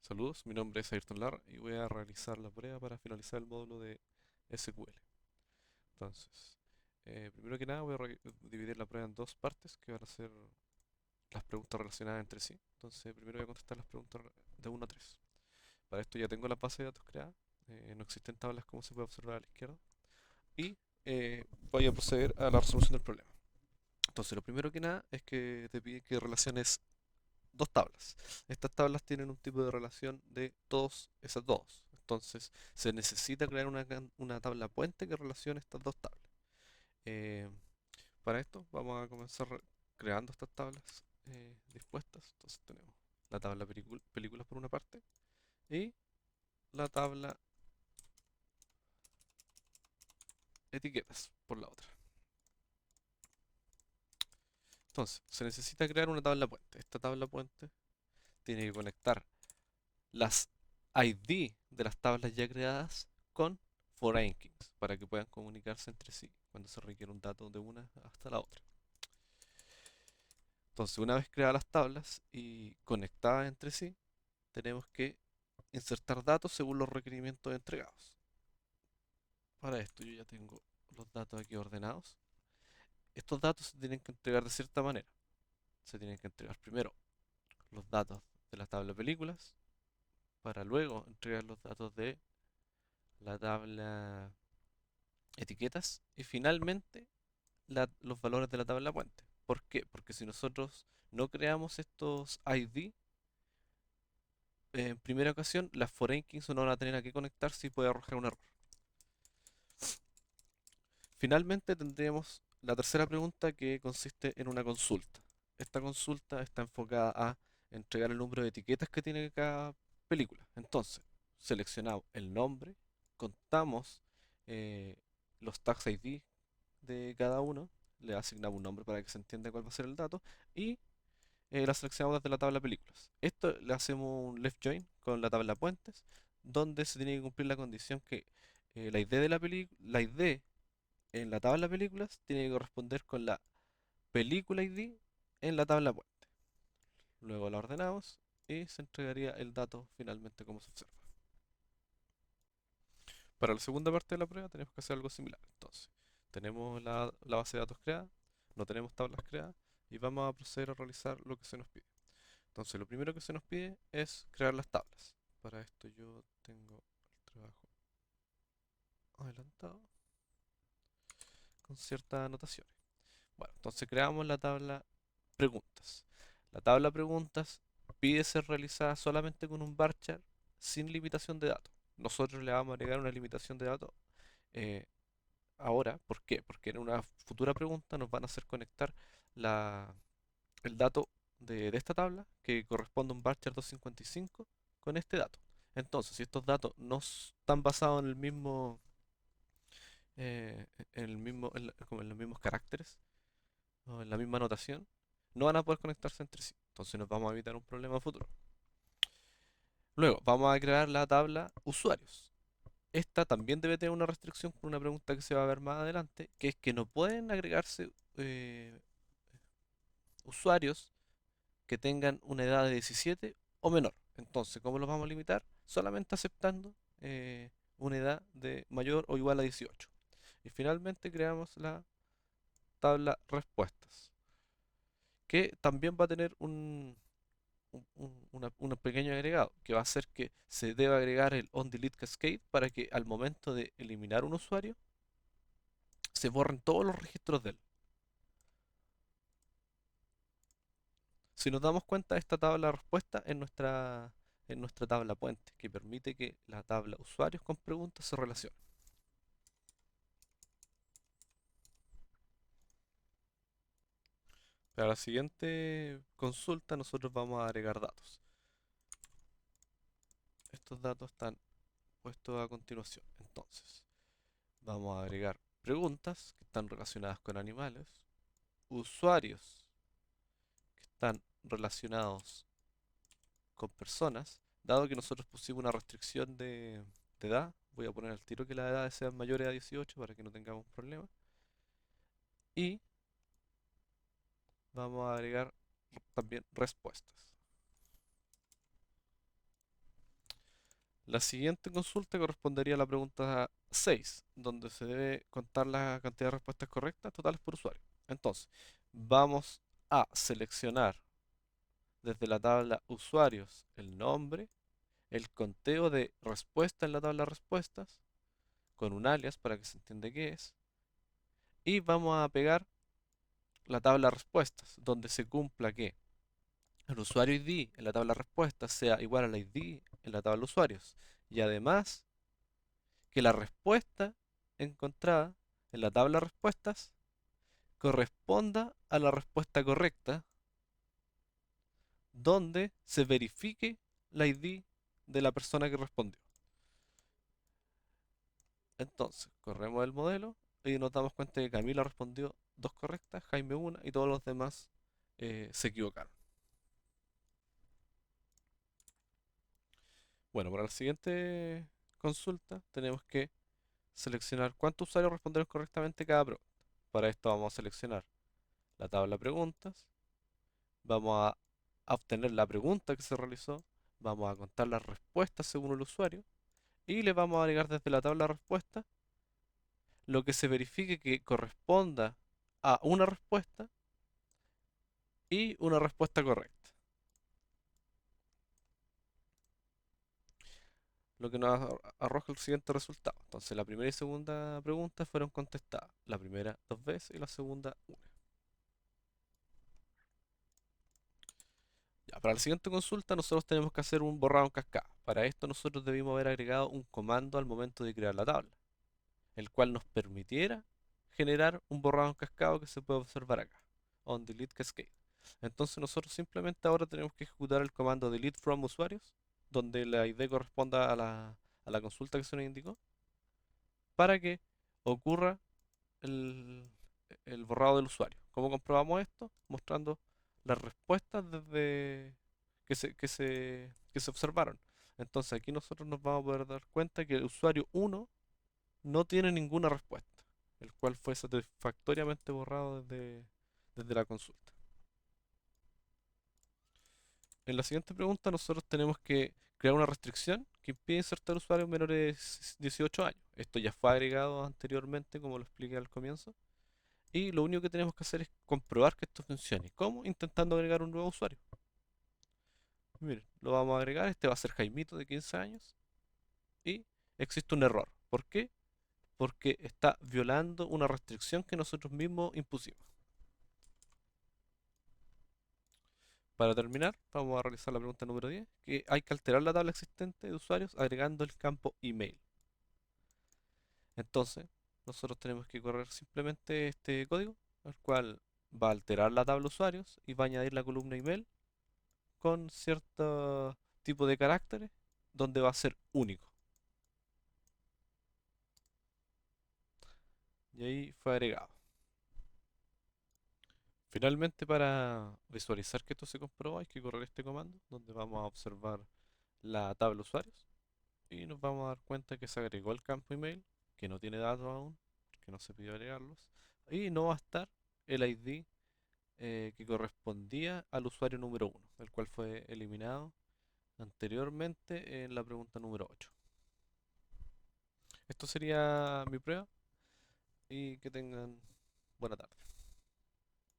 Saludos, mi nombre es Ayrton Lar y voy a realizar la prueba para finalizar el módulo de SQL. Entonces, primero que nada voy a dividir la prueba en dos partes que van a ser las preguntas relacionadas entre sí. Entonces, primero voy a contestar las preguntas de 1 a 3. Para esto ya tengo la base de datos creada, no existen tablas como se puede observar a la izquierda y voy a proceder a la resolución del problema. Entonces, lo primero que nada es que te pide que relaciones dos tablas. Estas tablas tienen un tipo de relación de todos esas dos. Entonces se necesita crear una tabla puente que relacione estas dos tablas. Eh, para esto vamos a comenzar creando estas tablas dispuestas. Entonces tenemos la tabla películas por una parte y la tabla etiquetas por la otra. Entonces se necesita crear una tabla puente. Esta tabla puente tiene que conectar las ID de las tablas ya creadas con foreign keys para que puedan comunicarse entre sí cuando se requiere un dato de una hasta la otra. Entonces, una vez creadas las tablas y conectadas entre sí, tenemos que insertar datos según los requerimientos entregados. Para esto yo ya tengo los datos aquí ordenados. Estos datos se tienen que entregar de cierta manera. Se tienen que entregar primero los datos de la tabla películas para luego entregar los datos de la tabla etiquetas y finalmente los valores de la tabla puente. ¿Por qué? Porque si nosotros no creamos estos ID, en primera ocasión las foreign keys no van a tener a qué conectarse y puede arrojar un error. Finalmente tendríamos la tercera pregunta que consiste en una consulta. Esta consulta está enfocada a entregar el número de etiquetas que tiene cada película. Entonces, seleccionamos el nombre, contamos eh, los tags ID de cada uno, le asignamos un nombre para que se entienda cuál va a ser el dato y la seleccionamos desde la tabla películas. Esto le hacemos un left join con la tabla puentes, donde se tiene que cumplir la condición que la ID de la ID en la tabla películas tiene que corresponder con la película ID en la tabla puente. Luego la ordenamos y se entregaría el dato finalmente como se observa. Para la segunda parte de la prueba tenemos que hacer algo similar. Entonces, tenemos la base de datos creada, no tenemos tablas creadas y vamos a proceder a realizar lo que se nos pide. Entonces, lo primero que se nos pide es crear las tablas. Para esto yo tengo el trabajo adelantado con ciertas anotaciones. Bueno, entonces creamos la tabla preguntas. La tabla preguntas pide ser realizada solamente con un varchar sin limitación de datos. Nosotros le vamos a agregar una limitación de datos eh, ahora. ¿Por qué? Porque en una futura pregunta nos van a hacer conectar la, el dato de esta tabla, que corresponde a un varchar 255, con este dato. Entonces, si estos datos no están basados en el mismo, como en los mismos caracteres o en la misma notación, no van a poder conectarse entre sí. Entonces nos vamos a evitar un problema futuro. Luego, vamos a crear la tabla usuarios. Esta también debe tener una restricción por una pregunta que se va a ver más adelante, que es que no pueden agregarse eh, usuarios que tengan una edad de 17 o menor. Entonces, ¿cómo los vamos a limitar? Solamente aceptando una edad de mayor o igual a 18. Y finalmente creamos la tabla respuestas, que también va a tener un pequeño agregado, que va a ser que se debe agregar el onDelete Cascade para que al momento de eliminar un usuario se borren todos los registros de él. Si nos damos cuenta, esta tabla de respuesta es nuestra tabla puente, que permite que la tabla usuarios con preguntas se relacione. Para la siguiente consulta nosotros vamos a agregar datos. Estos datos están puestos a continuación. Entonces, vamos a agregar preguntas que están relacionadas con animales, usuarios que están relacionados con personas, dado que nosotros pusimos una restricción de edad. Voy a poner al tiro que las edades sean mayores a 18 para que no tengamos problemas. Y vamos a agregar también respuestas. La siguiente consulta correspondería a la pregunta 6, donde se debe contar la cantidad de respuestas correctas totales por usuario. Entonces, vamos a seleccionar desde la tabla usuarios el nombre, el conteo de respuesta en la tabla respuestas, con un alias para que se entienda qué es, y vamos a pegar la tabla respuestas, donde se cumpla que el usuario ID en la tabla respuestas sea igual al ID en la tabla usuarios, y además que la respuesta encontrada en la tabla respuestas corresponda a la respuesta correcta, donde se verifique la ID de la persona que respondió. Entonces, corremos el modelo y nos damos cuenta que Camila respondió dos correctas, Jaime una y todos los demás se equivocaron. Bueno, para la siguiente consulta tenemos que seleccionar cuántos usuarios respondieron correctamente cada pregunta. Para esto vamos a seleccionar la tabla preguntas, vamos a obtener la pregunta que se realizó, vamos a contar las respuestas según el usuario y le vamos a agregar desde la tabla respuesta lo que se verifique que corresponda a una respuesta y una respuesta correcta. Lo que nos arroja el siguiente resultado. Entonces, la primera y segunda pregunta fueron contestadas. La primera dos veces y la segunda una. Ya, para la siguiente consulta nosotros tenemos que hacer un borrado en cascada. Para esto nosotros debimos haber agregado un comando al momento de crear la tabla, el cual nos permitiera generar un borrado en cascada que se puede observar acá, on delete cascade. Entonces nosotros simplemente ahora tenemos que ejecutar el comando delete from usuarios, donde la ID corresponda a la consulta que se nos indicó, para que ocurra el, el borrado del usuario. ¿Cómo comprobamos esto? Mostrando las respuestas desde que se observaron. Entonces aquí nosotros nos vamos a poder dar cuenta que el usuario uno no tiene ninguna respuesta, el cual fue satisfactoriamente borrado desde la consulta. En la siguiente pregunta nosotros tenemos que crear una restricción que impide insertar usuarios menores de 18 años. Esto ya fue agregado anteriormente, como lo expliqué al comienzo. Y lo único que tenemos que hacer es comprobar que esto funcione. ¿Cómo? Intentando agregar un nuevo usuario. Miren, lo vamos a agregar. Este va a ser Jaimito de 15 años. Y existe un error. ¿Por qué? Porque está violando una restricción que nosotros mismos impusimos. Para terminar, vamos a realizar la pregunta número 10, que hay que alterar la tabla existente de usuarios agregando el campo email. Entonces, nosotros tenemos que correr simplemente este código, el cual va a alterar la tabla usuarios y va a añadir la columna email con cierto tipo de caracteres donde va a ser único. Y ahí fue agregado. Finalmente, para visualizar que esto se comprobó, hay que correr este comando donde vamos a observar la tabla usuarios y nos vamos a dar cuenta que se agregó el campo email, que no tiene datos aún, que no se pidió agregarlos, y no va a estar el ID que correspondía al usuario número uno, el cual fue eliminado anteriormente en la pregunta número 8. Esto sería mi prueba y que tengan buena tarde.